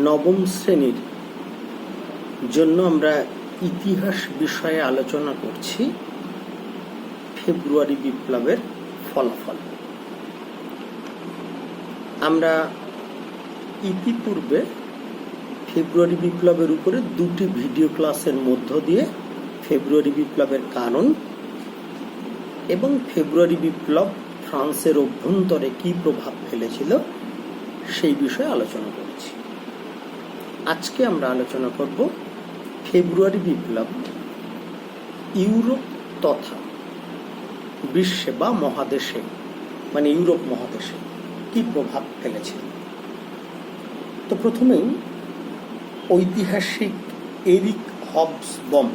নবম শ্রেণীর জন্য আমরা ইতিহাস বিষয়ে আলোচনা করছি। ফেব্রুয়ারি বিপ্লবের ফলাফল। আমরা ইতিপূর্বে ফেব্রুয়ারি বিপ্লবের উপরে দুটি ভিডিও ক্লাসের মধ্য দিয়ে ফেব্রুয়ারি বিপ্লবের কারণ এবং ফেব্রুয়ারি বিপ্লব ফ্রান্সের অভ্যন্তরে কী প্রভাব ফেলেছিল সেই বিষয়ে আলোচনা করেছি। আজকে আমরা আলোচনা করব ফেব্রুয়ারি বিপ্লব ইউরোপ তথা বিশ্বে বা মহাদেশে, মানে ইউরোপ মহাদেশে কি প্রভাব ফেলেছিল। তো প্রথমেই ঐতিহাসিক এরিক হবসবম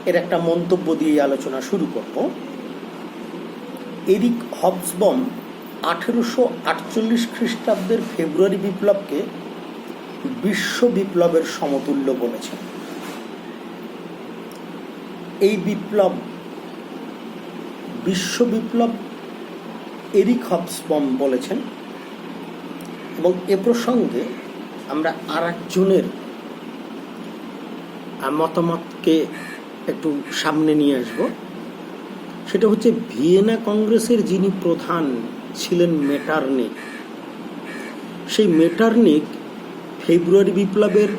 এর একটা মন্তব্য দিয়ে আলোচনা শুরু করব। এরিক হবসবম 1848 খ্রিস্টাব্দের ফেব্রুয়ারি বিপ্লবকে বিশ্ব বিপ্লবের সমতুল্য বলেছেন। এই বিপ্লব বিশ্ব বিপ্লব এরিক হবসবম বলেছেন এবং এ প্রসঙ্গে আমরা আর একজনের মতামতকে একটু সামনে নিয়ে আসব। সেটা হচ্ছে ভিয়েনা কংগ্রেসের যিনি প্রধান ছিলেন মেটারনিক। সেই মেটারনিক ফেব্রুয়ারি বিপ্লবের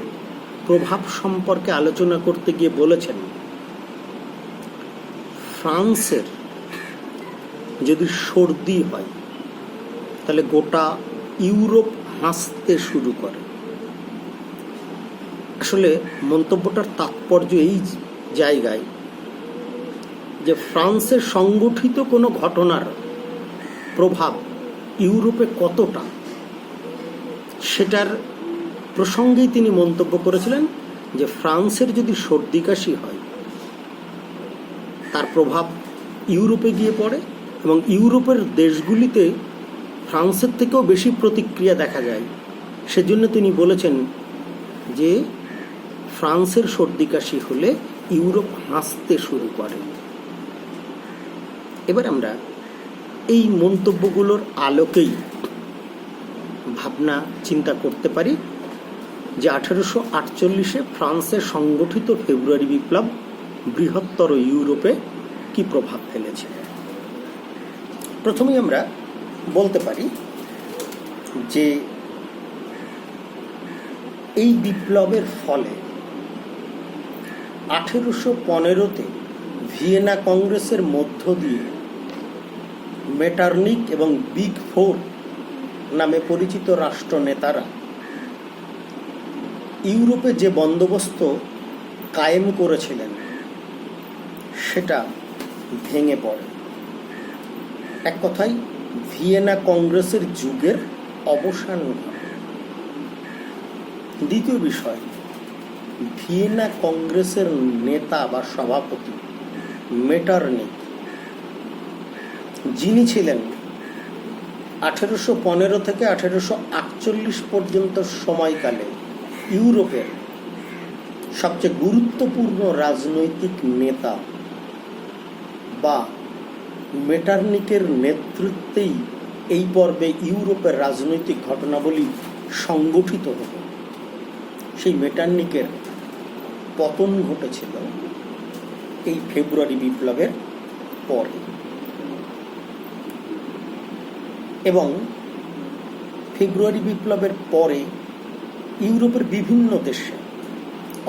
প্রভাব সম্পর্কে আলোচনা করতে গিয়ে বলেছেন, ফ্রান্সের যদি সর্দি হয় তাহলে গোটা ইউরোপ হাসতে শুরু করে। আসলে মন্তব্যটার তাৎপর্য এই জায়গায় যে ফ্রান্সের সংগঠিত কোনো ঘটনার প্রভাব ইউরোপে কতটা, সেটার প্রসঙ্গেই তিনি মন্তব্য করেছিলেন যে ফ্রান্সের যদি সর্দি কাশি হয় তার প্রভাব ইউরোপে গিয়ে পড়ে এবং ইউরোপের দেশগুলিতে ফ্রান্সের থেকেও বেশি প্রতিক্রিয়া দেখা যায়। সেজন্য তিনি বলেছেন যে ফ্রান্সের সর্দি কাশি হলে ইউরোপ হাসতে শুরু করে। এবার আমরা এই মন্তব্যগুলোর আলোকেই ভাবনা চিন্তা করতে পারি যে 1848 ফ্রান্সে সংগঠিত ফেব্রুয়ারি বিপ্লব বৃহত্তর ইউরোপে কি প্রভাব ফেলেছে। প্রথমেই আমরা বলতে পারি যে এই বিপ্লবের ফলে 1815-তে ভিয়েনা কংগ্রেসের মধ্য দিয়ে মেটারনিক এবং বিগ ফোর নামে পরিচিত রাষ্ট্রনেতারা ইউরোপে যে বন্দোবস্ত কায়েম করেছিলেন সেটা ভেঙে পড়ে। এক কথায় ভিয়েনা কংগ্রেসের যুগের অবসান ঘটে। দ্বিতীয় বিষয়, ভিয়েনা কংগ্রেসের নেতা বা সভাপতি মেটারনিক, যিনি ছিলেন 1815 থেকে 1848 পর্যন্ত সময়কালে ইউরোপের সবচেয়ে গুরুত্বপূর্ণ রাজনৈতিক নেতা, বা মেটারনিকের নেতৃত্বেই এই পর্বে ইউরোপের রাজনৈতিক ঘটনাবলী সংগঠিত হতো। সেই মেটারনিকের পতন ঘটেছিল এই ফেব্রুয়ারি বিপ্লবের পরে এবং ফেব্রুয়ারি বিপ্লবের পরে ইউরোপের বিভিন্ন দেশে,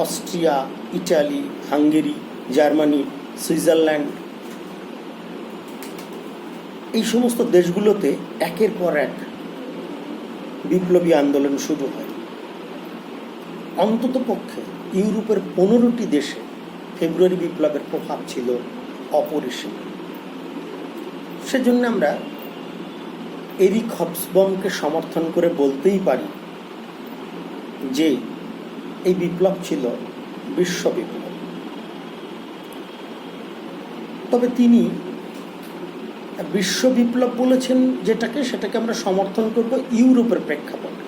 Austria, Italy, Hungary, Germany, Switzerland, এই সমস্ত দেশগুলোতে একের পর এক বিপ্লবী আন্দোলন শুরু হয়। অন্ততপক্ষে ইউরোপের 15টি দেশে ফেব্রুয়ারি বিপ্লবের প্রভাব ছিল অপরিসীম। সেজন্য আমরা এরিক হবসবমকে সমর্থন করে বলতেই পারি যে এই বিপ্লব ছিল বিশ্ব বিপ্লব। তবে তিনি বিশ্ব বিপ্লব বলেছেন সেটাকে আমরা সমর্থন করব ইউরোপের প্রেক্ষাপটে।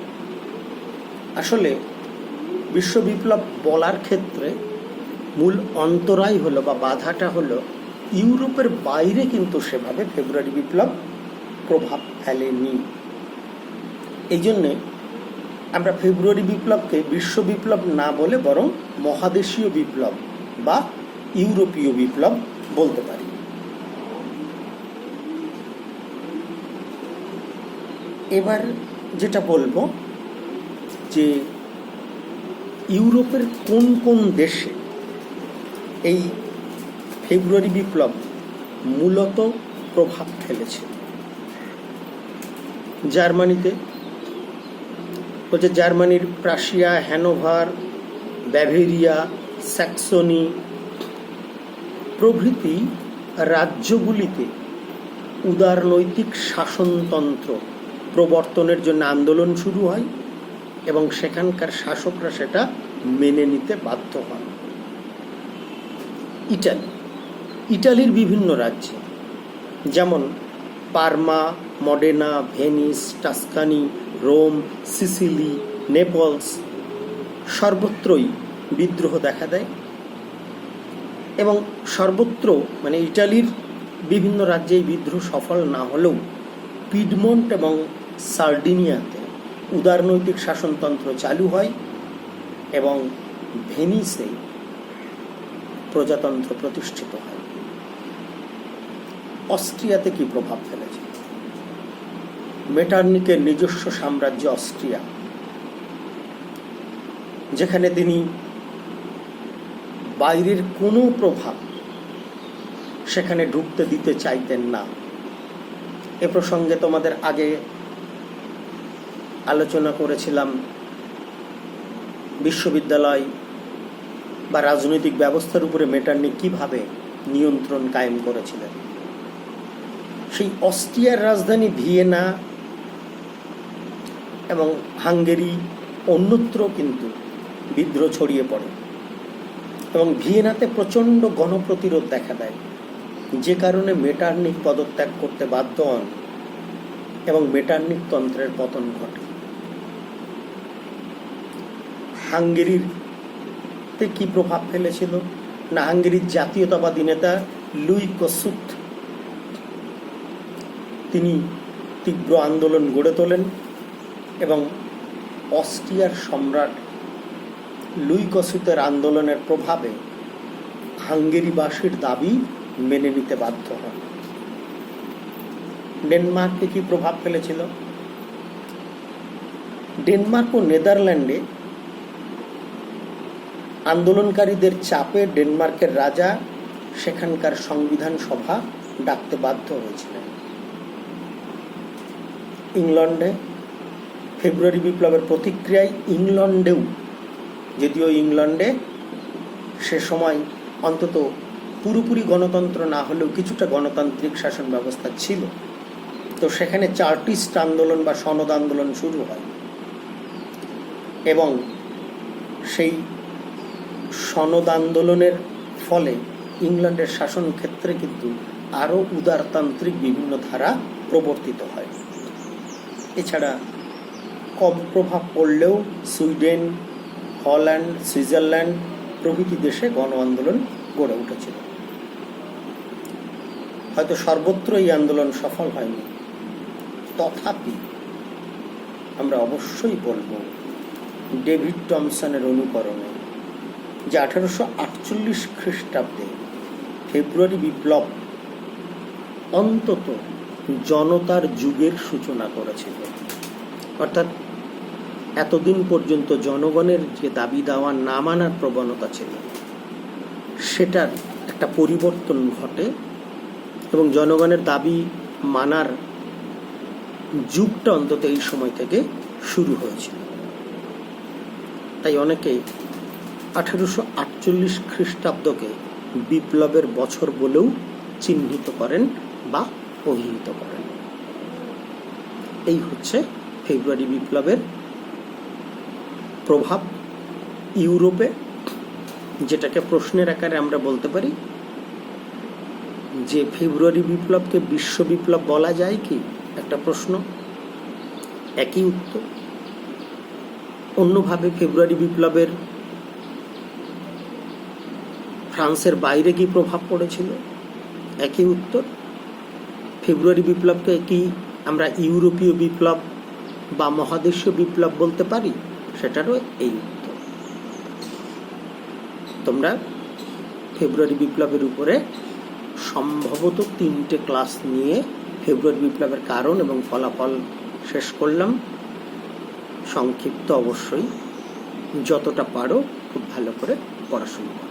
আসলে বিশ্ব বিপ্লব বলার ক্ষেত্রে মূল অন্তরায় হলো বা বাধাটা হলো ইউরোপের বাইরে কিন্তু সেভাবে ফেব্রুয়ারি বিপ্লব প্রভাব ফেলেনি। এই জন্যে আমরা ফেব্রুয়ারি বিপ্লবকে বিশ্ব বিপ্লব না বলে বরং মহাদেশীয় বিপ্লব বা ইউরোপীয় বিপ্লব বলতে পারি। এবার যেটা বলবো যে ইউরোপের কোন কোন দেশে এই ফেব্রুয়ারি বিপ্লব মূলত প্রভাব ফেলেছে। জার্মানিতে হচ্ছে জার্মানির প্রাশিয়া, হ্যানোভার, ব্যাভেরিয়া, স্যাক্সনি প্রভৃতি রাজ্যগুলিতে উদারনৈতিক শাসনতন্ত্র প্রবর্তনের জন্য আন্দোলন শুরু হয় এবং সেখানকার শাসকরা সেটা মেনে নিতে বাধ্য হন। ইটালির বিভিন্ন রাজ্যে যেমন Parma, Modena, Venice, Tuscany, Rome, Sicily, Naples সর্বত্রই বিদ্রোহ দেখা দেয় এবং সর্বত্র মানে ইটালির বিভিন্ন রাজ্যে এই বিদ্রোহ সফল না হলেও পিডমন্ট এবং সার্ডিনিয়াতে উদারনৈতিক শাসনতন্ত্র চালু হয় এবং ভেনিসে প্রজাতন্ত্র প্রতিষ্ঠিত হয়। অস্ট্রিয়াতে কি প্রভাব ফেলেছে? মেটার্নিকের নিজস্ব সাম্রাজ্য অস্ট্রিয়া, যেখানে তিনি বাইরের কোনো প্রভাব সেখানে ঢুকতে দিতে চাইতেন না। এ প্রসঙ্গে তোমাদের আগে আলোচনা করেছিলাম বিশ্ববিদ্যালয় বা রাজনৈতিক ব্যবস্থার উপরে মেটার্নিক কিভাবে নিয়ন্ত্রণ কায়েম করেছিলেন। সেই অস্ট্রিয়ার রাজধানী ভিয়েনা এবং হাঙ্গেরি অন্যত্র কিন্তু বিদ্রোহ ছড়িয়ে পড়ে এবং ভিয়েনাতে প্রচণ্ড গণপ্রতিরোধ দেখা দেয়, যে কারণে মেটার্নিক পদত্যাগ করতে বাধ্য হন এবং মেটার্নিক তন্ত্রের পতন ঘটে। হাঙ্গেরিতে কি প্রভাব ফেলেছিল না, হাঙ্গেরির জাতীয়তাবাদী নেতা লুই কসুত তিনি তীব্র আন্দোলন গড়ে তোলেন এবং অস্ট্রিয়ার সম্রাট লুই কসুতের আন্দোলনের প্রভাবে হাঙ্গেরিবাসীর দাবি মেনে নিতে বাধ্য হন। ডেনমার্কে কি প্রভাব ফেলেছিল? ডেনমার্ক ও নেদারল্যান্ডে আন্দোলনকারীদের চাপে ডেনমার্কের রাজা সেখানকার সংবিধান সভা ডাকতে বাধ্য হয়েছিলেন। ইংল্যান্ডে ফেব্রুয়ারি বিপ্লবের প্রতিক্রিয়ায় ইংল্যান্ডেও, যদিও ইংল্যান্ডে সে সময় অন্তত পুরোপুরি গণতন্ত্র না হলেও কিছুটা গণতান্ত্রিক শাসন ব্যবস্থা ছিল, তো সেখানে চার্টিস্ট আন্দোলন বা সনদ আন্দোলন শুরু হয় এবং সেই সনদ আন্দোলনের ফলে ইংল্যান্ডের শাসন ক্ষেত্রে কিন্তু আরও উদারতান্ত্রিক বিভিন্ন ধারা প্রবর্তিত হয়। এছাড়া কম প্রভাব পড়লেও সুইডেন, হল্যান্ড, সুইজারল্যান্ড প্রভৃতি দেশে গণ আন্দোলন গড়ে উঠেছিল। হয়তো সর্বত্র এই আন্দোলন সফল হয়নি, তথাপি আমরা অবশ্যই বলবো ডেভিড টমসনের অনুকরণে যে 1848 খ্রিস্টাব্দে ফেব্রুয়ারি বিপ্লব অন্তত জনতার যুগের সূচনা করেছিল। অর্থাৎ এতদিন পর্যন্ত জনগণের যে দাবি দাওয়া না মানার প্রবণতা ছিল সেটার একটা পরিবর্তন ঘটে এবং জনগণের দাবি মানার যুগটা অন্তত এই সময় থেকে শুরু হয়েছিল। তাই অনেকে 1848 খ্রিস্টাব্দকে বিপ্লবের বছর বলেও চিহ্নিত করেন বা অভিহিত করেন। এই হচ্ছে ফেব্রুয়ারি বিপ্লবের প্রভাব ইউরোপে, যেটাকে প্রশ্নের আকারে আমরা বলতে পারি যে ফেব্রুয়ারি বিপ্লবকে বিশ্ব বিপ্লব বলা যায় কি? একটা প্রশ্ন, একই উত্তর। অন্যভাবে ফেব্রুয়ারি বিপ্লবের ফ্রান্সের বাইরে কি প্রভাব পড়েছিল? একই উত্তর। ফেব্রুয়ারি বিপ্লবকে কি আমরা ইউরোপীয় বিপ্লব বা মহাদেশীয় বিপ্লব বলতে পারি, সেটারও এই উত্তর। তোমরা ফেব্রুয়ারি বিপ্লবের উপরে সম্ভবত 3টে ক্লাস নিয়ে ফেব্রুয়ারি বিপ্লবের কারণ এবং ফলাফল শেষ করলাম। সংক্ষিপ্ত অবশ্যই, যতটা পারো খুব ভালো করে পড়াশোনা করো।